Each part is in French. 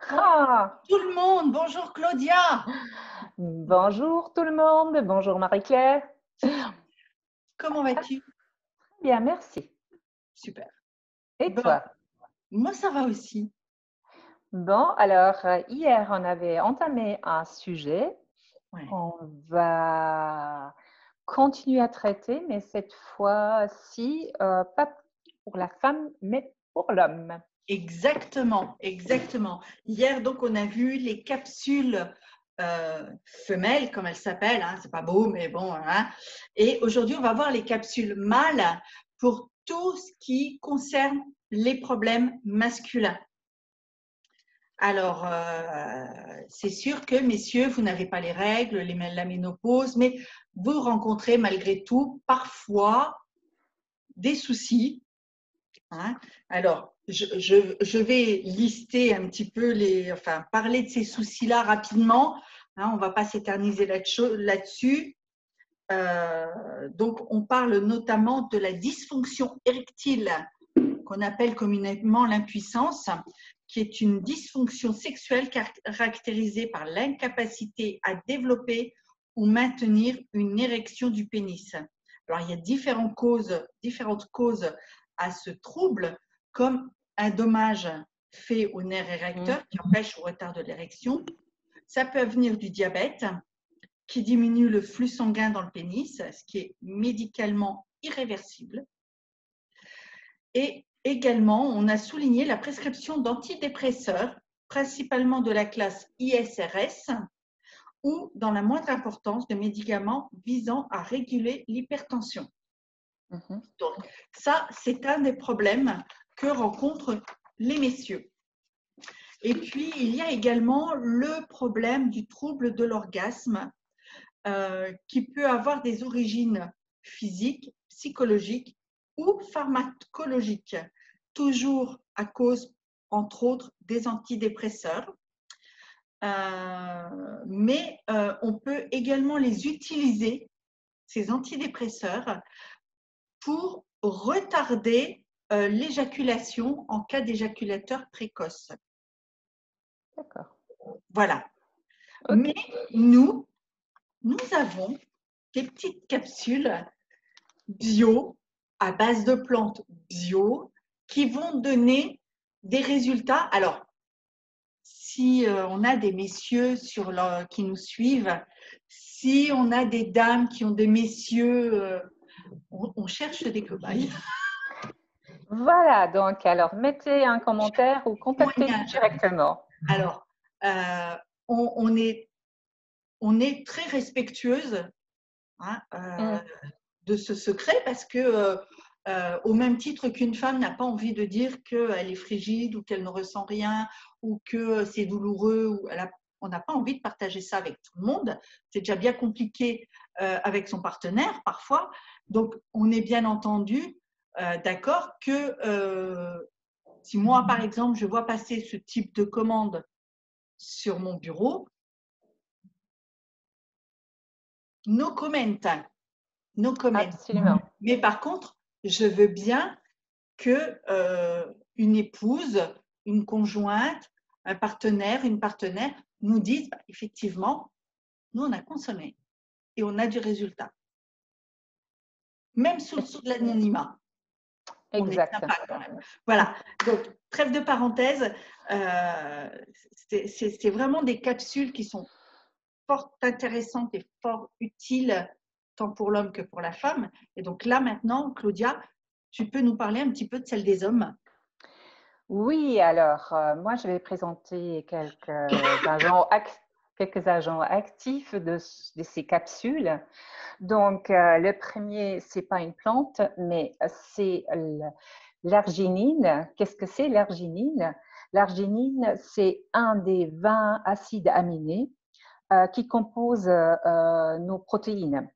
Ah, Tout le monde, bonjour Claudia. bonjour tout le monde, bonjour Marie-Claire. Comment vas-tu? Bien, merci. Super. Et Bon, toi? moi ça va aussi. Bon, alors hier on avait entamé un sujet Ouais. qu'on va continuer à traiter, mais cette fois-ci pas pour la femme, mais pour l'homme. Exactement, exactement. Hier, donc, on a vu les capsules femelles, comme elles s'appellent. Hein, c'est pas beau, mais bon. Hein. Et aujourd'hui, on va voir les capsules mâles pour tout ce qui concerne les problèmes masculins. Alors, c'est sûr que, messieurs, vous n'avez pas les règles, la ménopause, mais vous rencontrez malgré tout parfois des soucis. Hein. Alors, je vais lister un petit peu enfin, parler de ces soucis-là rapidement. Hein, on ne va pas s'éterniser là-dessus. Donc, on parle notamment de la dysfonction érectile, qu'on appelle communément l'impuissance, qui est une dysfonction sexuelle caractérisée par l'incapacité à développer ou maintenir une érection du pénis. Alors, il y a différentes causes à ce trouble, comme un dommage fait au nerf érecteur qui empêche ou retarde l'érection. Ça peut venir du diabète, qui diminue le flux sanguin dans le pénis, ce qui est médicalement irréversible. Et également, on a souligné la prescription d'antidépresseurs, principalement de la classe ISRS, ou dans la moindre importance de médicaments visant à réguler l'hypertension. Donc, ça, c'est un des problèmes que rencontrent les messieurs. Et puis, il y a également le problème du trouble de l'orgasme qui peut avoir des origines physiques, psychologiques ou pharmacologiques, toujours à cause, entre autres, des antidépresseurs. Mais on peut également les utiliser, ces antidépresseurs, pour retarder l'éjaculation en cas d'éjaculateur précoce. D'accord. Voilà. Ok. Mais nous avons des petites capsules bio à base de plantes bio qui vont donner des résultats. Alors, si on a des messieurs qui nous suivent, si on a des dames qui ont des messieurs, on cherche des cobayes. Voilà, donc alors mettez un commentaire ou contactez-nous directement. Alors, on est très respectueuse hein, de ce secret parce que au même titre qu'une femme n'a pas envie de dire qu'elle est frigide ou qu'elle ne ressent rien ou que c'est douloureux, on n'a pas envie de partager ça avec tout le monde. C'est déjà bien compliqué avec son partenaire parfois. Donc, on est bien entendu d'accord que si moi, par exemple, je vois passer ce type de commande sur mon bureau, no comment, no comment. Absolument. Mais par contre, je veux bien que une épouse, une conjointe, un partenaire, une partenaire nous dise bah, effectivement, nous on a consommé et on a du résultat. Même sous le sceau de l'anonymat. On est Exact. sympa quand même. Voilà, donc trêve de parenthèse, c'est vraiment des capsules qui sont fort intéressantes et fort utiles tant pour l'homme que pour la femme. Et donc là maintenant, Claudia, tu peux nous parler un petit peu de celle des hommes? Oui, alors moi je vais présenter quelques agents actifs de ces capsules. Donc le premier, c'est pas une plante, mais c'est l'arginine. Qu'est-ce que c'est l'arginine? L'arginine, c'est un des 20 acides aminés qui composent nos protéines.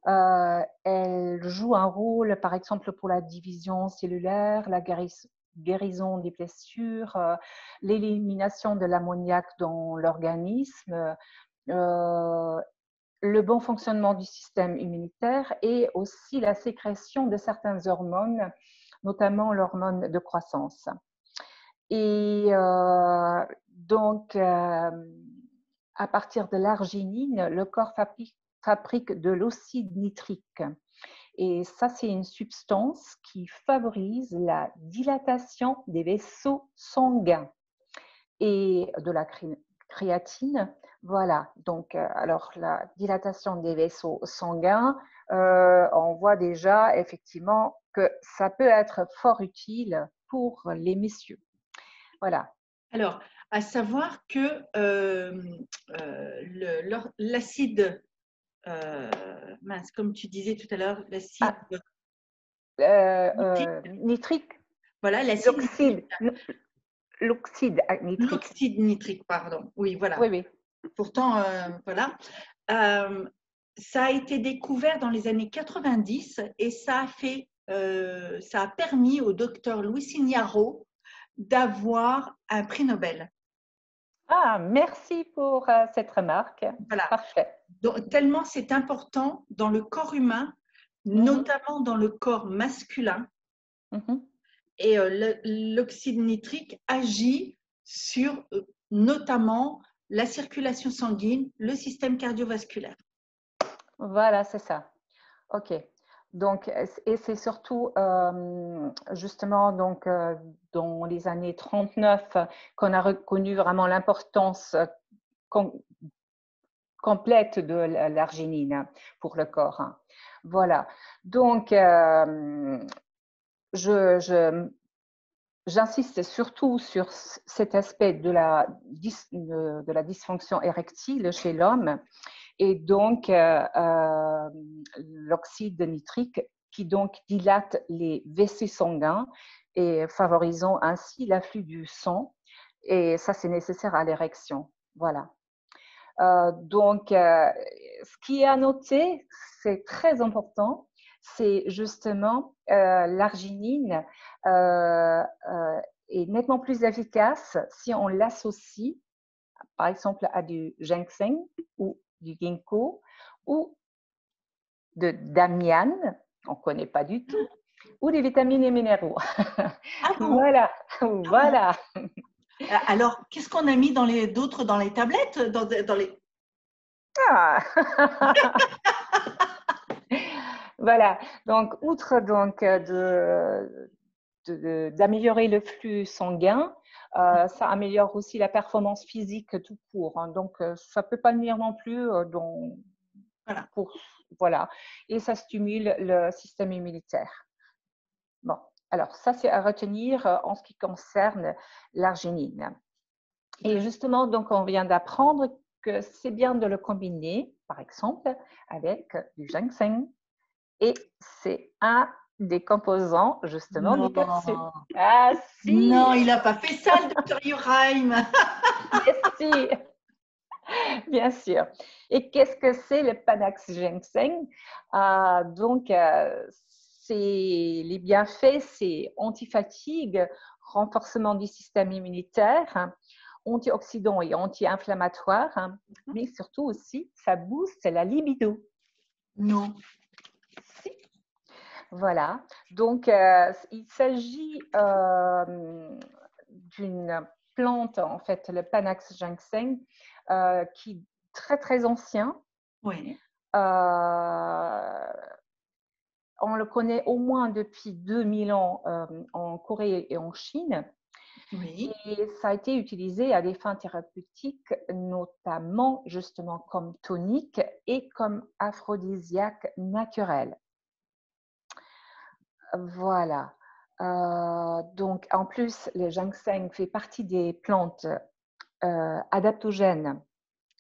Elle joue un rôle, par exemple, pour la division cellulaire, la guérison des blessures, l'élimination de l'ammoniac dans l'organisme, le bon fonctionnement du système immunitaire et aussi la sécrétion de certaines hormones, notamment l'hormone de croissance. Et donc, à partir de l'arginine, le corps fabrique de l'oxyde nitrique. Et ça, c'est une substance qui favorise la dilatation des vaisseaux sanguins et de la créatine. Voilà, donc alors la dilatation des vaisseaux sanguins, on voit déjà effectivement que ça peut être fort utile pour les messieurs. Voilà. Alors, à savoir que l'acide, mince, comme tu disais tout à l'heure, l'acide nitrique, Nitrique, voilà, l'acide nitrique, l'oxyde nitrique. l'oxyde nitrique, pardon, oui, voilà. Oui, oui. Pourtant, voilà. Ça a été découvert dans les années 90 et ça a permis au docteur Louis Signaro d'avoir un prix Nobel. Ah, merci pour cette remarque. Voilà. Parfait. Donc, tellement c'est important dans le corps humain, notamment dans le corps masculin. Et l'oxyde nitrique agit sur notamment la circulation sanguine, le système cardiovasculaire. Voilà, c'est ça. OK. Donc, et c'est surtout justement donc, dans les années 39 qu'on a reconnu vraiment l'importance complète de l'arginine pour le corps. Voilà. Donc, j'insiste surtout sur cet aspect de la dysfonction érectile chez l'homme et donc l'oxyde nitrique qui donc dilate les vaisseaux sanguins et favorisant ainsi l'afflux du sang. Et ça, c'est nécessaire à l'érection. Voilà. Donc, ce qui est à noter, c'est très important, c'est justement l'arginine est nettement plus efficace si on l'associe, par exemple, à du ginseng ou du ginkgo ou de damian, on ne connaît pas du tout, ou des vitamines et minéraux. Ah bon? Voilà, voilà. Alors, qu'est-ce qu'on a mis d'autres dans les tablettes dans les... Ah. Voilà, donc outre donc d'améliorer le flux sanguin, ça améliore aussi la performance physique tout court. Hein, donc ça peut pas nuire non plus Voilà. Voilà, et ça stimule le système immunitaire. Bon, alors ça c'est à retenir en ce qui concerne l'arginine. Et justement, donc on vient d'apprendre que c'est bien de le combiner, par exemple, avec du ginseng. Et c'est un des composants, justement, Non. des capsules. Ah, si! Non, il n'a pas fait ça, le docteur Uraim. Mais si! Bien sûr. Et qu'est-ce que c'est le Panax ginseng? Donc, les bienfaits, c'est anti-fatigue, renforcement du système immunitaire, antioxydant et anti-inflammatoire, mais surtout aussi, ça booste la libido. Non. Si. Voilà, donc il s'agit d'une plante, en fait, le Panax ginseng, qui est très très ancien. Oui. On le connaît au moins depuis 2000 ans en Corée et en Chine. Oui. Et ça a été utilisé à des fins thérapeutiques, notamment justement comme tonique et comme aphrodisiaque naturel. Voilà. Donc, en plus, le ginseng fait partie des plantes adaptogènes,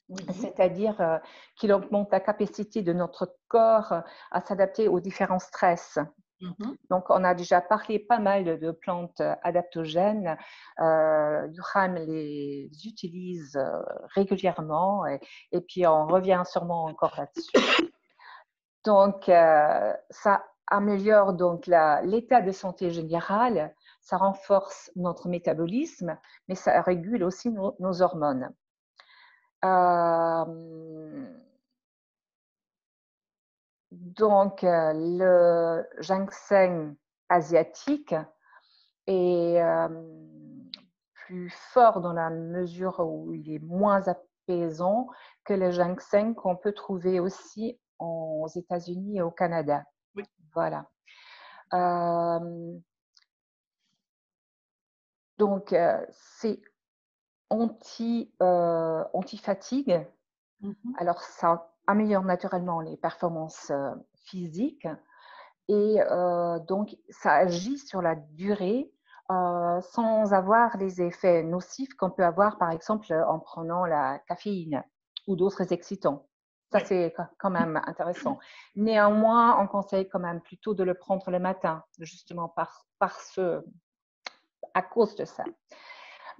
Oui. c'est-à-dire qu'il augmente la capacité de notre corps à s'adapter aux différents stress. Donc, on a déjà parlé pas mal de plantes adaptogènes. Yoram les utilise régulièrement et puis on revient sûrement encore là-dessus. Donc, ça améliore donc l'état de santé général, ça renforce notre métabolisme, mais ça régule aussi nos hormones. Donc, le ginseng asiatique est plus fort dans la mesure où il est moins apaisant que le ginseng qu'on peut trouver aussi aux États-Unis et au Canada. Oui. Voilà. Donc, c'est anti-fatigue. Alors, ça améliore naturellement les performances physiques et donc, ça agit sur la durée sans avoir les effets nocifs qu'on peut avoir, par exemple, en prenant la caféine ou d'autres excitants. Ça, Oui. c'est quand même intéressant. Néanmoins, on conseille quand même plutôt de le prendre le matin, justement à cause de ça.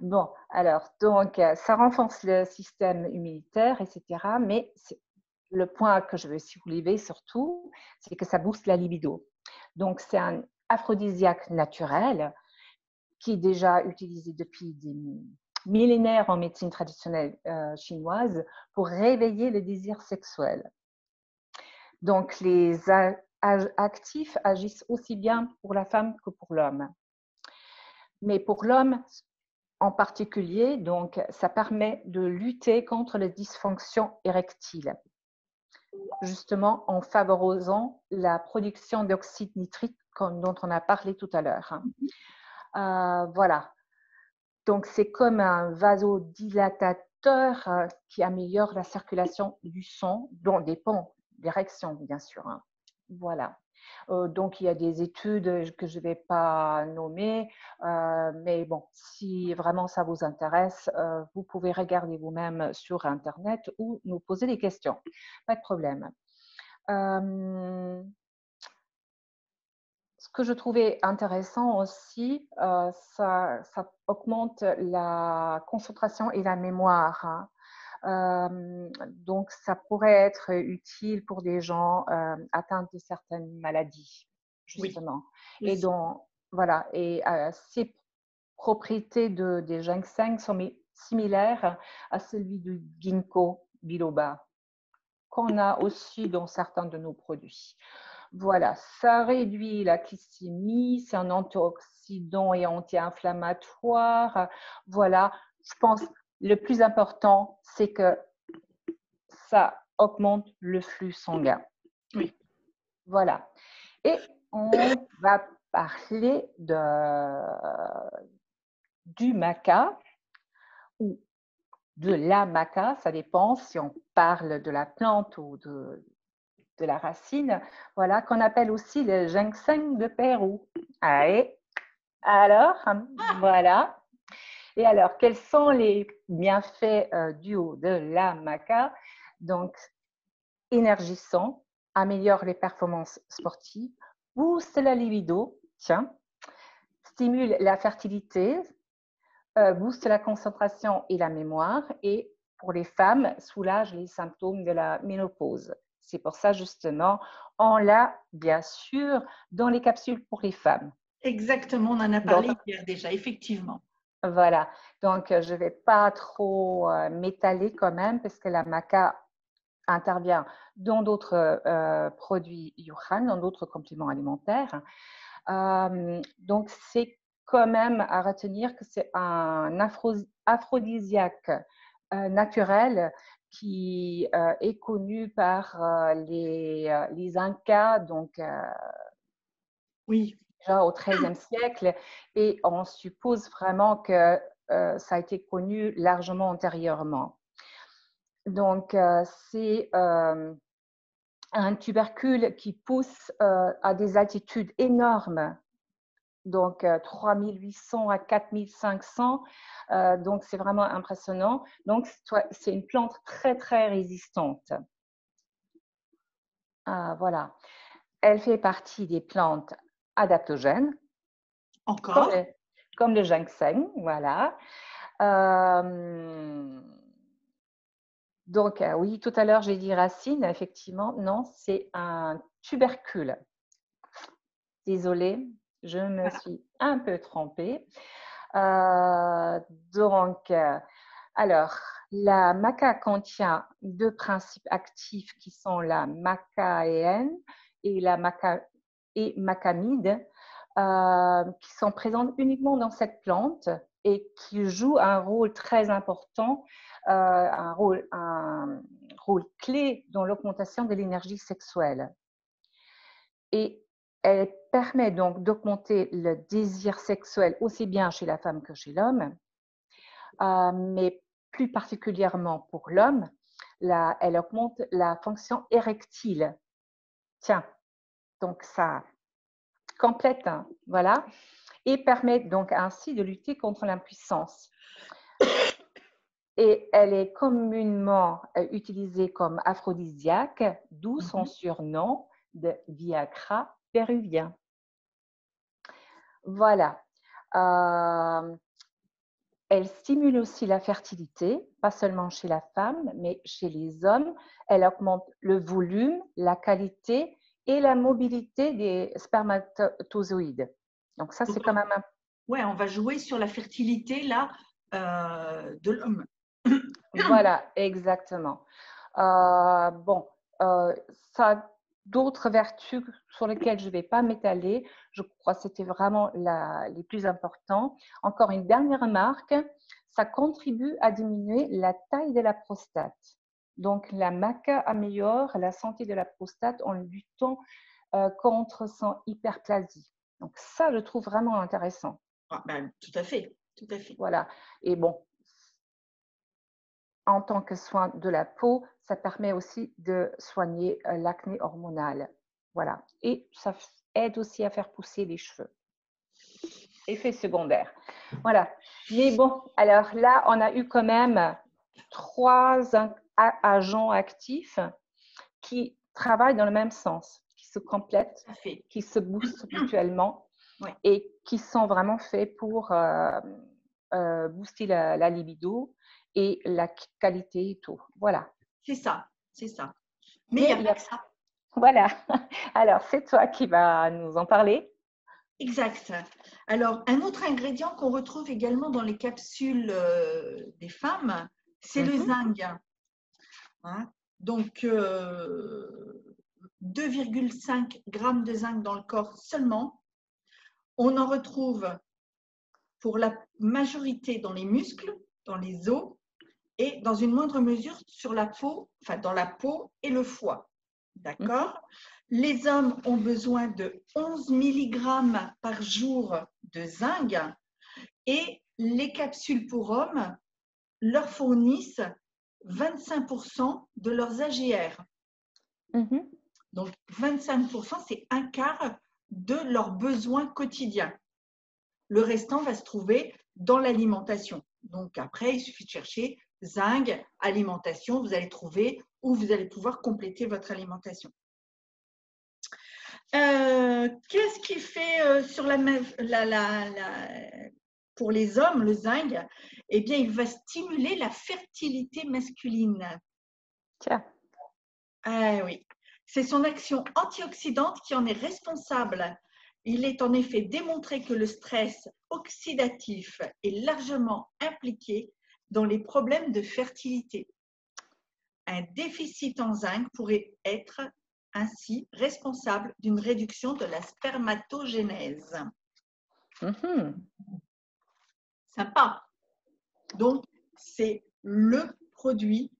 Bon, alors, donc, ça renforce le système immunitaire, etc. Mais le point que je veux soulever surtout, c'est que ça booste la libido. Donc, c'est un aphrodisiaque naturel qui est déjà utilisé depuis des millénaires en médecine traditionnelle chinoise pour réveiller le désir sexuel. Donc, les actifs agissent aussi bien pour la femme que pour l'homme. Mais pour l'homme en particulier, donc, ça permet de lutter contre les dysfonctions érectiles, justement en favorisant la production d'oxyde nitrique dont on a parlé tout à l'heure. Voilà. Donc, c'est comme un vasodilatateur qui améliore la circulation du sang, dont dépend l'érection, bien sûr. Voilà. Donc, il y a des études que je ne vais pas nommer, mais bon, si vraiment ça vous intéresse, vous pouvez regarder vous-même sur Internet ou nous poser des questions. Pas de problème. Ce que je trouvais intéressant aussi, ça augmente la concentration et la mémoire. Donc, ça pourrait être utile pour des gens atteints de certaines maladies, justement. Oui. Et donc, voilà. Et ces propriétés des ginseng sont similaires à celui du ginkgo biloba, qu'on a aussi dans certains de nos produits. Voilà, ça réduit la glycémie, c'est un antioxydant et anti-inflammatoire. Voilà, je pense le plus important, c'est que ça augmente le flux sanguin. Oui. Voilà. Et on va parler du maca ou de la maca, ça dépend si on parle de la plante ou de la racine, voilà, qu'on appelle aussi le ginseng de Pérou. Allez, alors, voilà. Et alors, quels sont les bienfaits du haut de la maca? Donc, énergisant, améliore les performances sportives, booste la libido, tiens, stimule la fertilité, booste la concentration et la mémoire, et pour les femmes, soulage les symptômes de la ménopause. C'est pour ça, justement, on l'a, bien sûr, dans les capsules pour les femmes. Exactement, on en a parlé hier déjà, effectivement. Voilà, donc je ne vais pas trop m'étaler quand même, parce que la maca intervient dans d'autres produits Yuhan, dans d'autres compléments alimentaires. Donc, c'est quand même à retenir que c'est un aphrodisiaque naturel qui est connu par les Incas, donc oui, déjà au XIIIe siècle, et on suppose vraiment que ça a été connu largement antérieurement. Donc, c'est un tubercule qui pousse à des altitudes énormes, donc 3800 à 4500, donc c'est vraiment impressionnant. Donc, c'est une plante très, très résistante. Voilà. Elle fait partie des plantes adaptogènes. encore. Comme le ginseng, voilà. Donc, oui, tout à l'heure, j'ai dit racine, effectivement. Non, c'est un tubercule. Désolée, je me suis un peu trompée. Donc, alors, la maca contient deux principes actifs qui sont la macaéenne et la macamide, qui sont présentes uniquement dans cette plante et qui joue un rôle très important, un rôle clé dans l'augmentation de l'énergie sexuelle. Et elle permet donc d'augmenter le désir sexuel aussi bien chez la femme que chez l'homme, mais plus particulièrement pour l'homme, elle augmente la fonction érectile. Tiens, donc ça complète, hein, voilà, et permet donc ainsi de lutter contre l'impuissance. Et elle est communément utilisée comme aphrodisiaque, d'où son surnom de Viagra péruvien. Voilà. Elle stimule aussi la fertilité, pas seulement chez la femme, mais chez les hommes. Elle augmente le volume, la qualité et la mobilité des spermatozoïdes. Donc ça, c'est quand même un... Ouais, on va jouer sur la fertilité là de l'homme. Voilà, exactement. Bon, ça a d'autres vertus sur lesquelles je ne vais pas m'étaler. Je crois que c'était vraiment les plus importants. Encore une dernière remarque, ça contribue à diminuer la taille de la prostate. Donc, la maca améliore la santé de la prostate en luttant contre son hyperplasie. Donc, ça, je trouve vraiment intéressant. Ah, ben, tout à fait, tout à fait. Voilà. Et bon, en tant que soin de la peau, ça permet aussi de soigner l'acné hormonal. Voilà. Et ça aide aussi à faire pousser les cheveux. Effet secondaire. Voilà. Mais bon, alors là, on a eu quand même 3 agents actifs qui travaillent dans le même sens, qui se complètent, qui se boostent mutuellement et qui sont vraiment faits pour booster la libido et la qualité et tout. Voilà. C'est ça, c'est ça. Mais il n'y a pas que ça. Voilà. Alors, c'est toi qui vas nous en parler. Exact. Alors, un autre ingrédient qu'on retrouve également dans les capsules des femmes, c'est le zinc. Hein? Donc, 2,5 grammes de zinc dans le corps seulement. On en retrouve pour la majorité dans les muscles, dans les os et dans une moindre mesure sur la peau, enfin dans la peau et le foie. D'accord? Les hommes ont besoin de 11 mg par jour de zinc et les capsules pour hommes leur fournissent 25% de leurs AGR. Donc 25%, c'est un quart de leurs besoins quotidiens. Le restant va se trouver dans l'alimentation. Donc après, il suffit de chercher zinc, alimentation, vous allez trouver où vous allez pouvoir compléter votre alimentation. Qu'est-ce qui fait sur pour les hommes, le zinc? Eh bien, il va stimuler la fertilité masculine. Tiens. Ah oui, c'est son action antioxydante qui en est responsable. Il est en effet démontré que le stress oxydatif est largement impliqué dans les problèmes de fertilité. Un déficit en zinc pourrait être ainsi responsable d'une réduction de la spermatogénèse. Sympa. Donc, c'est le produit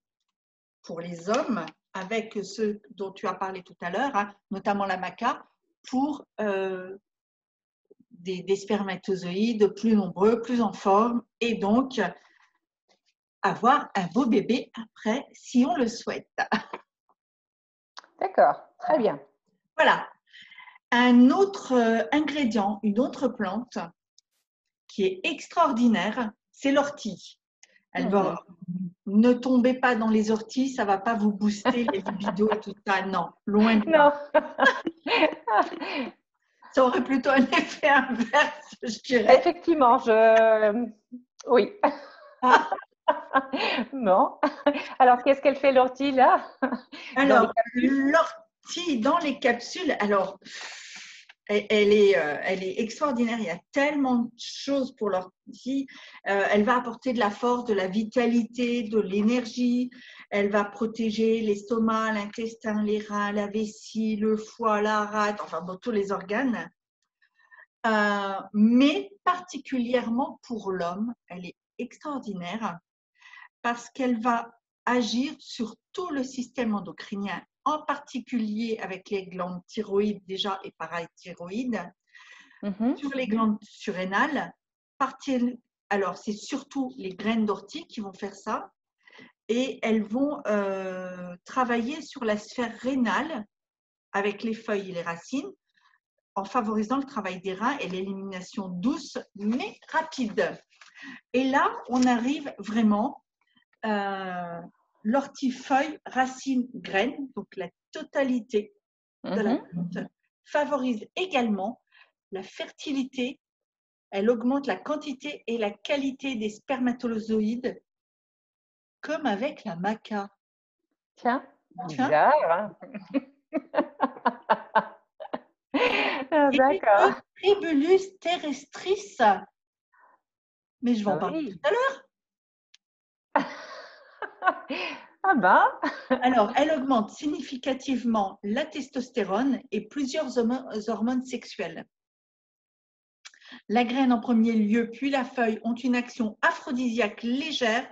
pour les hommes, avec ceux dont tu as parlé tout à l'heure, hein, notamment la maca, pour des spermatozoïdes plus nombreux, plus en forme, et donc avoir un beau bébé après, si on le souhaite. D'accord, très bien. Voilà. Un autre ingrédient, une autre plante qui est extraordinaire, c'est l'ortie. Alors, ne tombez pas dans les orties, ça ne va pas vous booster les libidos et tout ça. Non, loin de là. Ça aurait plutôt un effet inverse, je dirais. Effectivement, oui. Non. Alors, qu'est-ce qu'elle fait l'ortie là? Alors, l'ortie dans les capsules, alors, elle est extraordinaire. Il y a tellement de choses pour l'ortie. Elle va apporter de la force, de la vitalité, de l'énergie. Elle va protéger l'estomac, l'intestin, les reins, la vessie, le foie, la rate, enfin bon, tous les organes. mais particulièrement pour l'homme, elle est extraordinaire parce qu'elle va agir sur tout le système endocrinien, en particulier avec les glandes thyroïdes déjà et parathyroïdes, sur les glandes surrénales. Alors, c'est surtout les graines d'ortie qui vont faire ça et elles vont travailler sur la sphère rénale avec les feuilles et les racines en favorisant le travail des reins et l'élimination douce mais rapide. Et là, on arrive vraiment l'ortie-feuille, racine, graine, donc la totalité de la plante, favorise également la fertilité. Elle augmente la quantité et la qualité des spermatozoïdes, comme avec la maca. Tiens, bizarre. Hein. D'accord. Tribulus terrestris. Mais je vais en parler tout à l'heure. Ah ben. Alors, elle augmente significativement la testostérone et plusieurs hormones sexuelles. La graine en premier lieu, puis la feuille ont une action aphrodisiaque légère,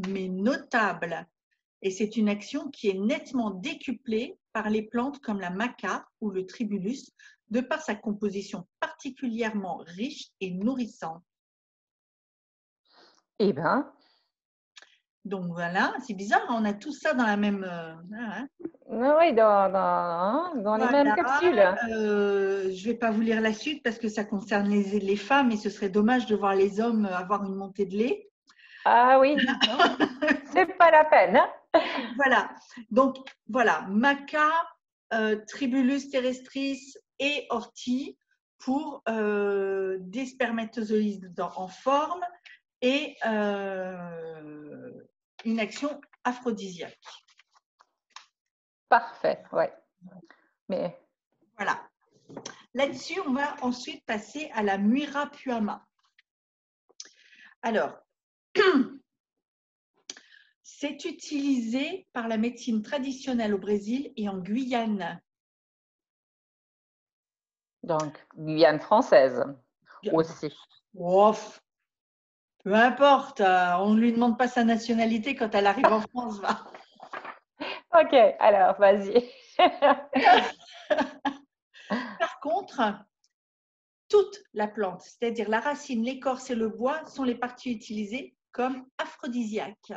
mais notable. Et c'est une action qui est nettement décuplée par les plantes comme la maca ou le tribulus, de par sa composition particulièrement riche et nourrissante. Eh ben. Donc voilà, c'est bizarre, on a tout ça dans la même… Oui, dans les mêmes capsules. Je ne vais pas vous lire la suite parce que ça concerne les femmes et ce serait dommage de voir les hommes avoir une montée de lait. Ah oui, c'est pas la peine. Hein. Voilà, donc voilà, maca, tribulus terrestris et ortie pour des spermatozoïdes en forme et une action aphrodisiaque. Parfait, ouais. Mais voilà. Là-dessus, on va ensuite passer à la muirapuama. Alors, c'est utilisé par la médecine traditionnelle au Brésil et en Guyane. Donc, Guyane française aussi. Ouf, peu importe, on ne lui demande pas sa nationalité quand elle arrive en France. Va. Ok, alors, vas-y. Par contre, toute la plante, c'est-à-dire la racine, l'écorce et le bois, sont les parties utilisées comme aphrodisiaques.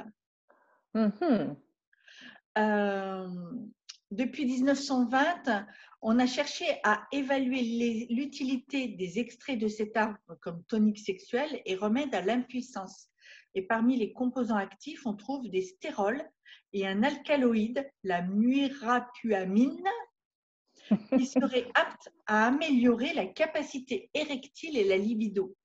Depuis 1920, on a cherché à évaluer l'utilité des extraits de cet arbre comme tonique sexuel et remède à l'impuissance. Et parmi les composants actifs, on trouve des stérols et un alcaloïde, la muirapuamine, qui serait apte à améliorer la capacité érectile et la libido.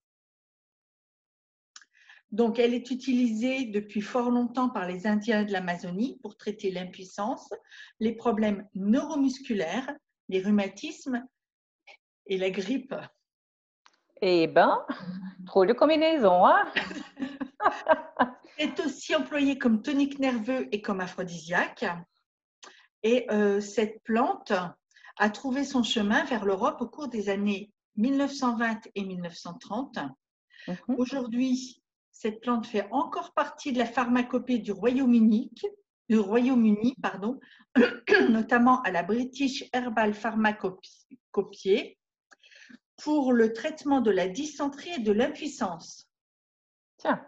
Donc, elle est utilisée depuis fort longtemps par les Indiens de l'Amazonie pour traiter l'impuissance, les problèmes neuromusculaires, les rhumatismes et la grippe. Eh ben, trop de combinaisons, hein? C'est aussi employé comme tonique nerveux et comme aphrodisiaque. Et cette plante a trouvé son chemin vers l'Europe au cours des années 1920 et 1930. Aujourd'hui, cette plante fait encore partie de la pharmacopée du Royaume-Uni, notamment à la British Herbal Pharmacopée, pour le traitement de la dysenterie et de l'impuissance. Tiens.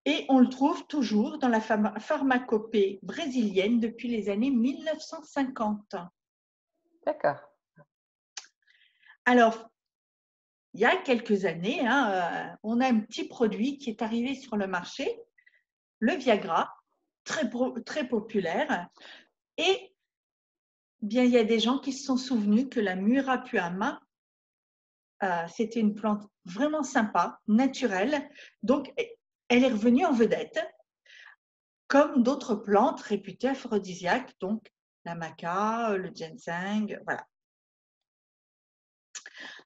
Et on le trouve toujours dans la pharmacopée brésilienne depuis les années 1950. D'accord. Alors, il y a quelques années, on a un petit produit qui est arrivé sur le marché, le Viagra, très populaire. Et bien, il y a des gens qui se sont souvenus que la muirapuama, c'était une plante vraiment sympa, naturelle. Donc, elle est revenue en vedette, comme d'autres plantes réputées aphrodisiaques, donc la maca, le ginseng, voilà.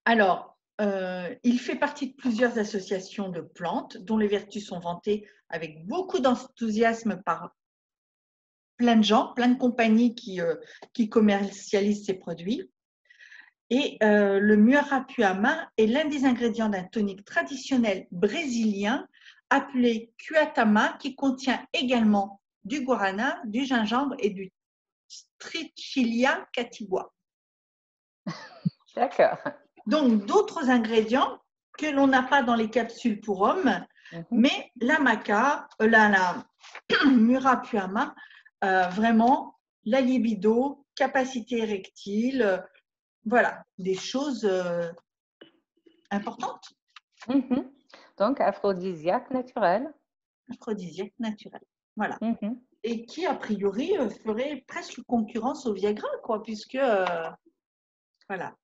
Alors, il fait partie de plusieurs associations de plantes dont les vertus sont vantées avec beaucoup d'enthousiasme par plein de gens, plein de compagnies qui commercialisent ces produits. Et le muarapuama est l'un des ingrédients d'un tonique traditionnel brésilien appelé kuatama, qui contient également du guarana, du gingembre et du Trichilia catigua. D'accord. Donc, d'autres ingrédients que l'on n'a pas dans les capsules pour hommes, mais la maca, la muarapuama, vraiment, la libido, capacité érectile, voilà, des choses importantes. Donc, aphrodisiaque naturel. Aphrodisiaque naturel, voilà. Et qui, a priori, ferait presque concurrence au Viagra, quoi, puisque, voilà.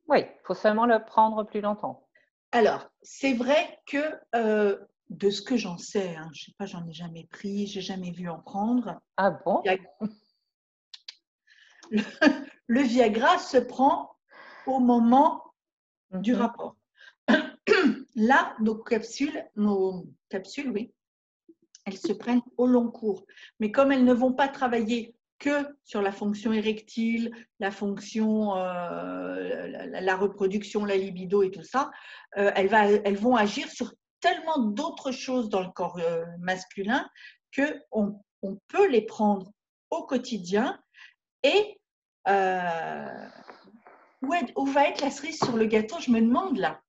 Oui, il faut seulement le prendre plus longtemps. Alors, c'est vrai que de ce que j'en sais, hein, je ne sais pas, j'en ai jamais pris, j'ai jamais vu en prendre. Ah bon? Le Viagra se prend au moment du rapport. Là, nos capsules, oui, elles se prennent au long cours. Mais comme elles ne vont pas travailler que sur la fonction érectile, la fonction, la reproduction, la libido et tout ça, elles vont agir sur tellement d'autres choses dans le corps masculin qu'on peut les prendre au quotidien. Et où va être la cerise sur le gâteau, je me demande là.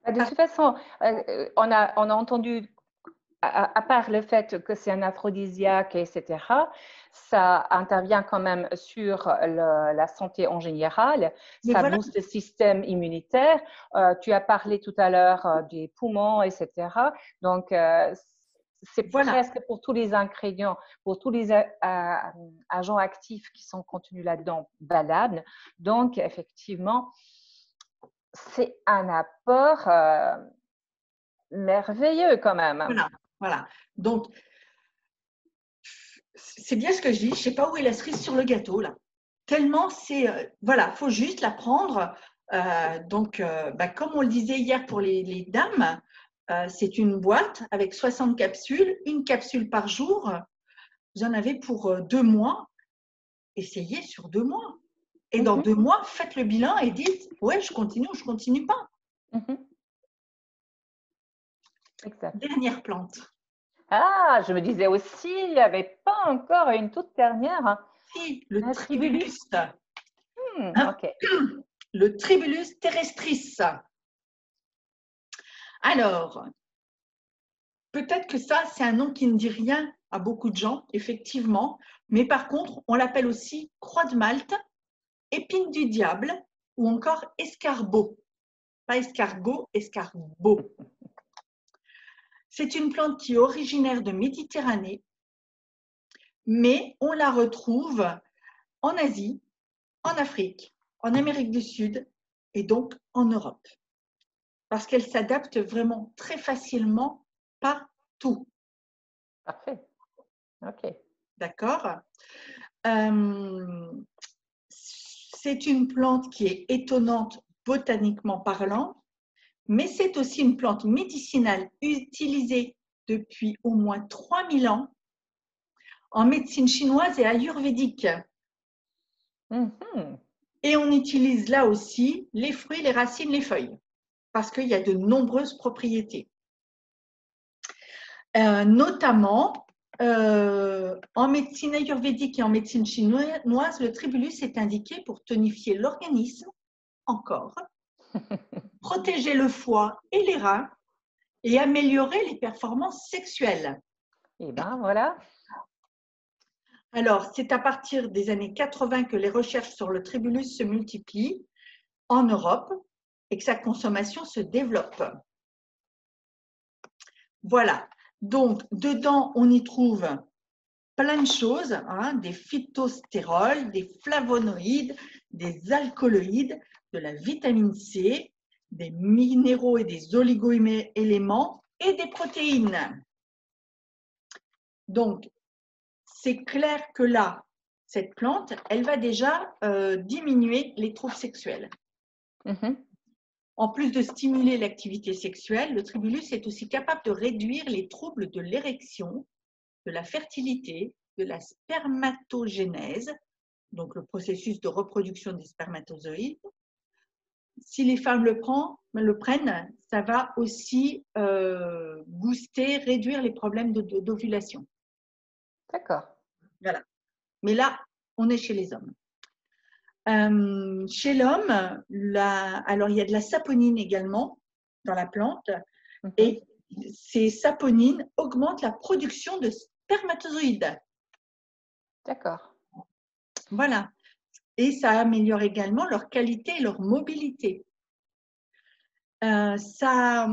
De toute façon, on a entendu, à part le fait que c'est un aphrodisiaque, etc., ça intervient quand même sur la santé en général. Mais ça voilà. booste le système immunitaire. Tu as parlé tout à l'heure des poumons, etc. Donc, c'est presque pour tous les ingrédients, pour tous les agents actifs qui sont contenus là-dedans, valable. Donc, effectivement, c'est un apport merveilleux quand même. Voilà. Donc, c'est bien ce que je dis. Je ne sais pas où est la cerise sur le gâteau, là. Tellement c'est… voilà, il faut juste la prendre. Donc, comme on le disait hier pour les dames, c'est une boîte avec 60 capsules, une capsule par jour. Vous en avez pour 2 mois. Essayez sur 2 mois. Et dans 2 mois, faites le bilan et dites, ouais, je continue ou je ne continue pas. Exact. Dernière plante. Ah, je me disais aussi, il n'y avait pas encore une toute dernière. Si, le tribulus. Ok. Le Tribulus terrestris. Alors, peut-être que ça, c'est un nom qui ne dit rien à beaucoup de gens, effectivement, mais par contre, on l'appelle aussi croix de Malte, épine du diable ou encore escargot. Pas escargot, escargot. C'est une plante qui est originaire de Méditerranée, mais on la retrouve en Asie, en Afrique, en Amérique du Sud et donc en Europe. Parce qu'elle s'adapte vraiment très facilement partout. Parfait. Ok. D'accord. C'est une plante qui est étonnante botaniquement parlant, mais c'est aussi une plante médicinale utilisée depuis au moins 3000 ans en médecine chinoise et ayurvédique. Et on utilise là aussi les fruits, les racines, les feuilles, parce qu'il y a de nombreuses propriétés. Notamment, en médecine ayurvédique et en médecine chinoise, le tribulus est indiqué pour tonifier l'organisme, encore, protéger le foie et les reins et améliorer les performances sexuelles. Et bien, voilà. Alors, c'est à partir des années 80 que les recherches sur le tribulus se multiplient en Europe et que sa consommation se développe. Voilà. Donc, dedans, on y trouve plein de choses, hein, des phytostérols, des flavonoïdes, des alcaloïdes, de la vitamine C, des minéraux et des oligo-éléments et des protéines. Donc, c'est clair que là, cette plante, elle va déjà diminuer les troubles sexuels. En plus de stimuler l'activité sexuelle, le tribulus est aussi capable de réduire les troubles de l'érection, de la fertilité, de la spermatogénèse, donc le processus de reproduction des spermatozoïdes. Si les femmes le prennent, ça va aussi booster, réduire les problèmes d'ovulation. D'accord. Voilà. Mais là, on est chez les hommes. Chez l'homme, alors il y a de la saponine également dans la plante, et ces saponines augmentent la production de spermatozoïdes. D'accord. Voilà. Et ça améliore également leur qualité et leur mobilité. Ça, ça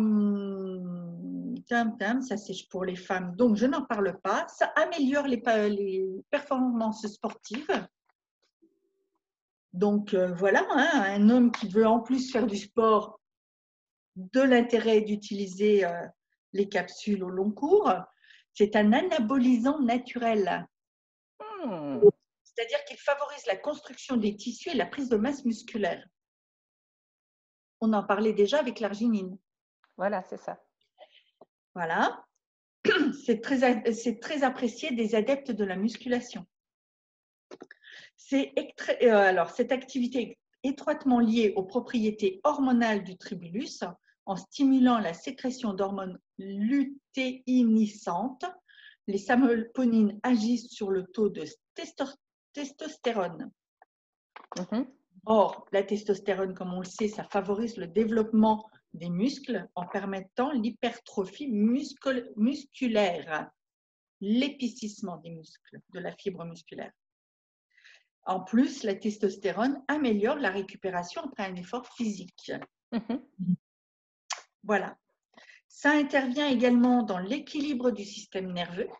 c'est pour les femmes, donc je n'en parle pas. Ça améliore les performances sportives. Donc voilà, hein, un homme qui veut en plus faire du sport, de l'intérêt d'utiliser les capsules au long cours. C'est un anabolisant naturel. C'est-à-dire qu'il favorise la construction des tissus et la prise de masse musculaire. On en parlait déjà avec l'arginine. Voilà, c'est ça. Voilà. C'est très apprécié des adeptes de la musculation. Alors, cette activité est étroitement liée aux propriétés hormonales du tribulus en stimulant la sécrétion d'hormones lutéinissantes. Les saponines agissent sur le taux de testostérone. Or, la testostérone, comme on le sait, ça favorise le développement des muscles en permettant l'hypertrophie musculaire, l'épaississement des muscles, de la fibre musculaire. En plus, la testostérone améliore la récupération après un effort physique. Voilà. Ça intervient également dans l'équilibre du système nerveux.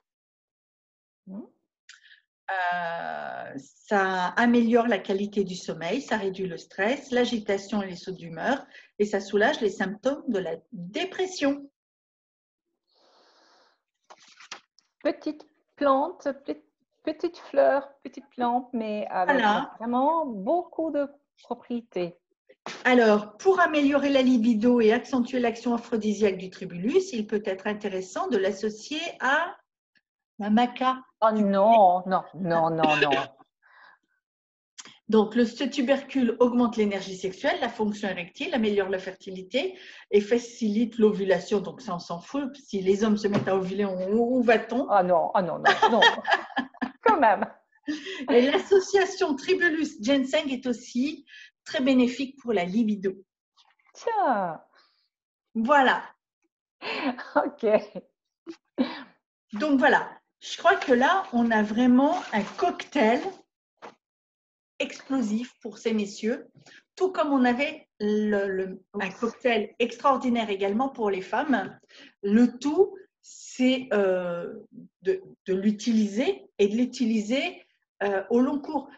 Ça améliore la qualité du sommeil, ça réduit le stress, l'agitation et les sauts d'humeur, et ça soulage les symptômes de la dépression. Petite plante, petite fleur, petite plante, mais avec vraiment beaucoup de propriétés. Alors, pour améliorer la libido et accentuer l'action aphrodisiaque du tribulus, il peut être intéressant de l'associer à la maca. Oh non, non, non, non, non. Donc, ce tubercule augmente l'énergie sexuelle, la fonction érectile, améliore la fertilité et facilite l'ovulation. Donc, ça, on s'en fout. Si les hommes se mettent à ovuler, où va-t-on? Ah non, ah non, non, non. Quand même. Et l'association tribulus-ginseng est aussi très bénéfique pour la libido. Tiens. Voilà. Ok. Donc, voilà. Je crois que là, on a vraiment un cocktail explosif pour ces messieurs, tout comme on avait un cocktail extraordinaire également pour les femmes. Le tout, c'est de l'utiliser et de l'utiliser au long cours.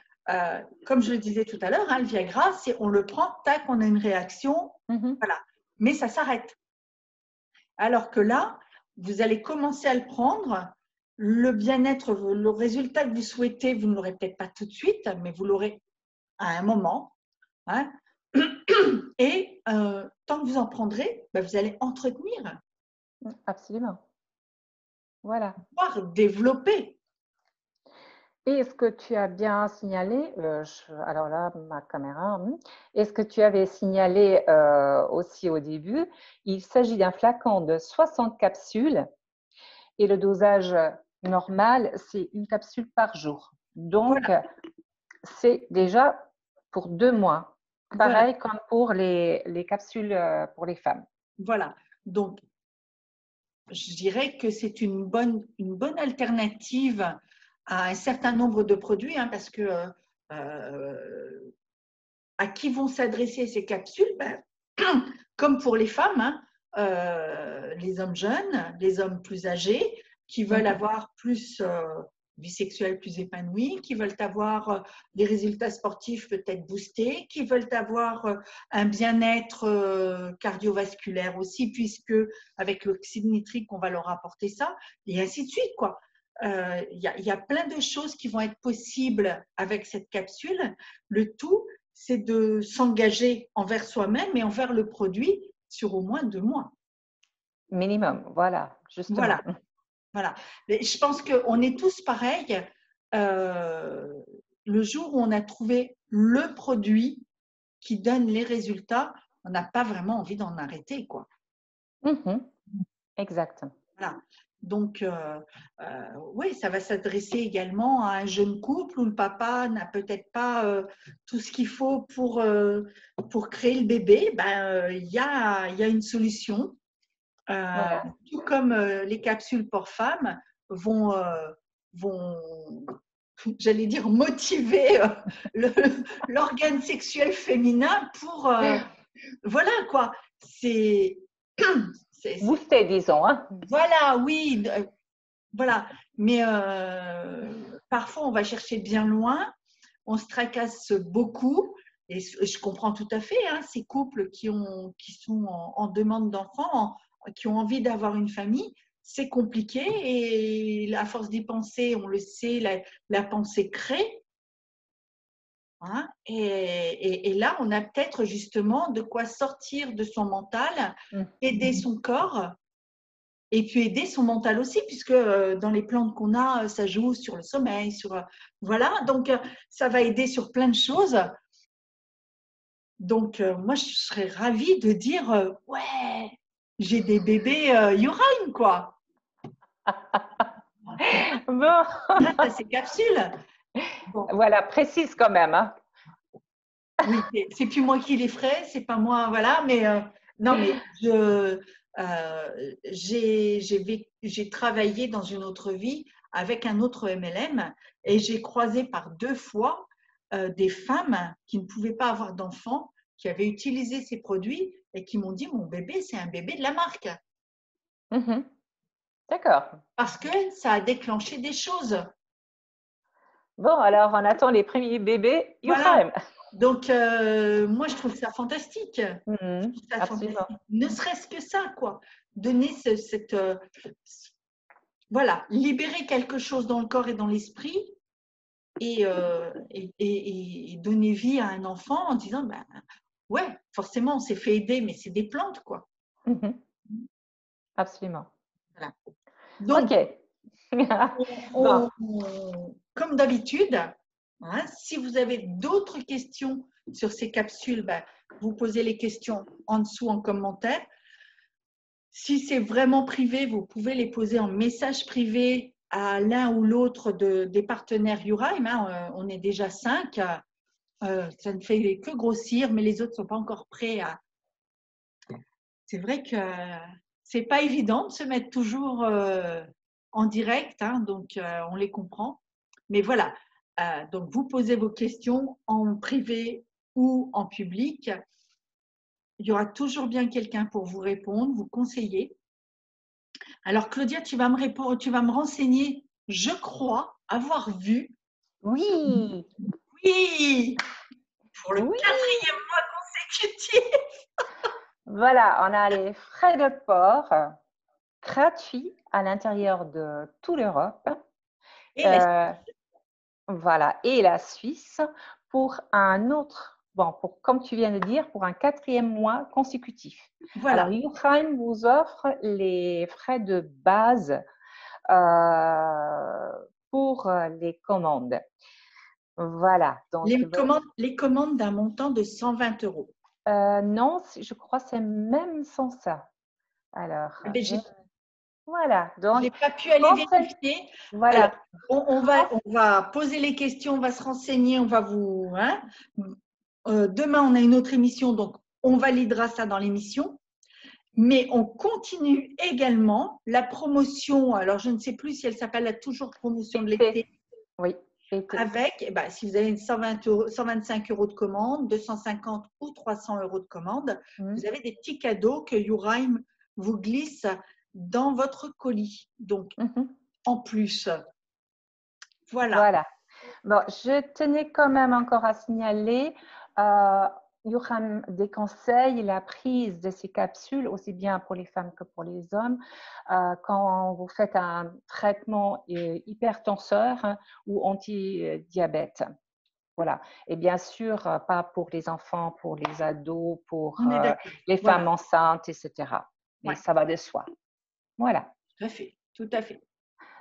Comme je le disais tout à l'heure, hein, le Viagra, on le prend, tac, on a une réaction, voilà. Mais ça s'arrête. Alors que là, vous allez commencer à le prendre. Le bien-être, le résultat que vous souhaitez, vous ne l'aurez peut-être pas tout de suite, mais vous l'aurez à un moment. Hein. Et tant que vous en prendrez, vous allez entretenir. Absolument. Voilà. Pouvoir développer. Et ce que tu as bien signalé, alors là, ma caméra, et ce que tu avais signalé aussi au début, il s'agit d'un flacon de 60 capsules et le dosage normal, c'est une capsule par jour. Donc, c'est déjà pour 2 mois. Pareil comme pour les capsules pour les femmes. Voilà. Donc, je dirais que c'est une bonne alternative à un certain nombre de produits, hein, parce que à qui vont s'adresser ces capsules? Comme pour les femmes, hein, les hommes jeunes, les hommes plus âgés, qui veulent avoir plus vie sexuelle plus épanouie, qui veulent avoir des résultats sportifs peut-être boostés, qui veulent avoir un bien-être cardiovasculaire aussi, puisque avec l'oxyde nitrique, on va leur apporter ça, et ainsi de suite, quoi. Y a plein de choses qui vont être possibles avec cette capsule. Le tout, c'est de s'engager envers soi-même et envers le produit sur au moins 2 mois. Minimum, voilà, justement. Voilà. Mais je pense qu'on est tous pareils. le jour où on a trouvé le produit qui donne les résultats, on n'a pas vraiment envie d'en arrêter, quoi. Exact. Voilà. Donc, oui, ça va s'adresser également à un jeune couple où le papa n'a peut-être pas tout ce qu'il faut pour créer le bébé. Ben, il y a une solution. Voilà. Tout comme les capsules pour femmes vont j'allais dire, motiver l'organe sexuel féminin pour… voilà, quoi. C'est… Booster, disons. Hein. Voilà, oui. Voilà. Mais parfois, on va chercher bien loin. On se tracasse beaucoup. Et je comprends tout à fait ces couples qui sont en demande d'enfants, qui ont envie d'avoir une famille. C'est compliqué et à force d'y penser, on le sait, la pensée crée. Hein, et là, on a peut-être justement de quoi sortir de son mental, aider son corps et puis aider son mental aussi, puisque dans les plantes qu'on a, ça joue sur le sommeil, voilà, donc ça va aider sur plein de choses. Donc, moi, je serais ravie de dire ouais, j'ai des bébés Yoraim, quoi. Bon. Grâce à ces capsules. Bon. Voilà, précise quand même. Hein. Oui, c'est plus moi qui les ferai, c'est pas moi, voilà, mais non, mais j'ai travaillé dans une autre vie avec un autre MLM et j'ai croisé par 2 fois des femmes qui ne pouvaient pas avoir d'enfants, qui avaient utilisé ces produits et qui m'ont dit mon bébé, c'est un bébé de la marque. D'accord. Parce que ça a déclenché des choses. Bon, alors on attend les premiers bébés Yoraim. Voilà. Donc, moi, je trouve ça fantastique. Absolument. Ne serait-ce que ça, quoi. Donner voilà, libérer quelque chose dans le corps et dans l'esprit et donner vie à un enfant en disant, ben, ouais, forcément, on s'est fait aider, mais c'est des plantes, quoi. Absolument. Voilà. Donc, bon. comme d'habitude, hein, si vous avez d'autres questions sur ces capsules, ben, vous posez les questions en dessous en commentaire. Si c'est vraiment privé, vous pouvez les poser en message privé à l'un ou l'autre des partenaires Yoraim. Hein. On est déjà 5. Ça ne fait que grossir, mais les autres ne sont pas encore prêts à… C'est vrai que c'est pas évident de se mettre toujours en direct, hein, donc on les comprend. Mais voilà, donc vous posez vos questions en privé ou en public. Il y aura toujours bien quelqu'un pour vous répondre, vous conseiller. Alors Claudia, tu vas me renseigner, je crois avoir vu. Oui. Oui, pour le 4e mois consécutif. Voilà, on a les frais de port gratuits à l'intérieur de toute l'Europe. Et la Suisse. Voilà, et la Suisse pour un autre, bon, comme tu viens de dire, pour un 4e mois consécutif. Voilà. Alors, Yoraim vous offre les frais de base pour les commandes. Voilà. Donc, les commandes d'un montant de 120 €. Non, je crois que c'est même sans ça. Alors, voilà. Je n'ai pas pu aller vérifier. Voilà. Alors, on va poser les questions, on va se renseigner, on va vous… Hein, demain, on a une autre émission, donc on validera ça dans l'émission. Mais on continue également la promotion. Alors, je ne sais plus si elle s'appelle la toujours promotion de l'été. Oui. Avec, si vous avez 125 € de commande, 250 ou 300 € de commande, vous avez des petits cadeaux que Yoraim vous glisse dans votre colis. Donc, en plus, voilà. Bon, je tenais quand même encore à signaler, Yoraim déconseille la prise de ces capsules, aussi bien pour les femmes que pour les hommes, quand vous faites un traitement hypertenseur ou anti-diabète. Voilà. Et bien sûr, pas pour les enfants, pour les ados, pour les femmes enceintes, etc. Mais ça va de soi. Voilà. Tout à fait, tout à fait.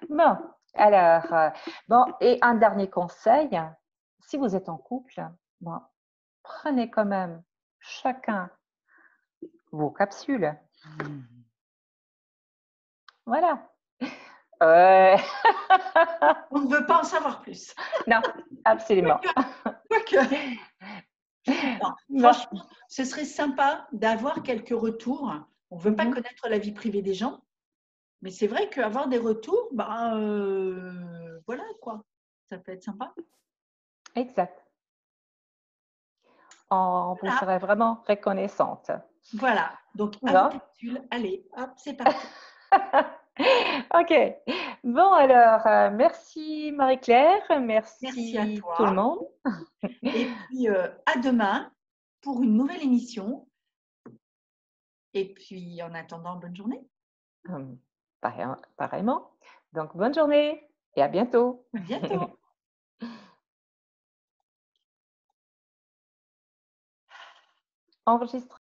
Bon, alors, et un dernier conseil, si vous êtes en couple, bon, prenez quand même chacun vos capsules. Voilà. On ne veut pas en savoir plus. Non, absolument. Quoique. Non, Non. franchement, ce serait sympa d'avoir quelques retours. On ne veut pas connaître la vie privée des gens, mais c'est vrai qu'avoir des retours, voilà quoi, ça peut être sympa. Exact. Vous Voilà. serez vraiment reconnaissante. Voilà, donc à Non. vos capsules, allez, hop, c'est parti. Ok. Bon, alors, merci Marie-Claire, Merci à merci tout le toi. monde. Et puis, à demain pour une nouvelle émission. Et puis, en attendant, bonne journée. Pareillement. Donc, bonne journée et à bientôt. À bientôt. Enregistre.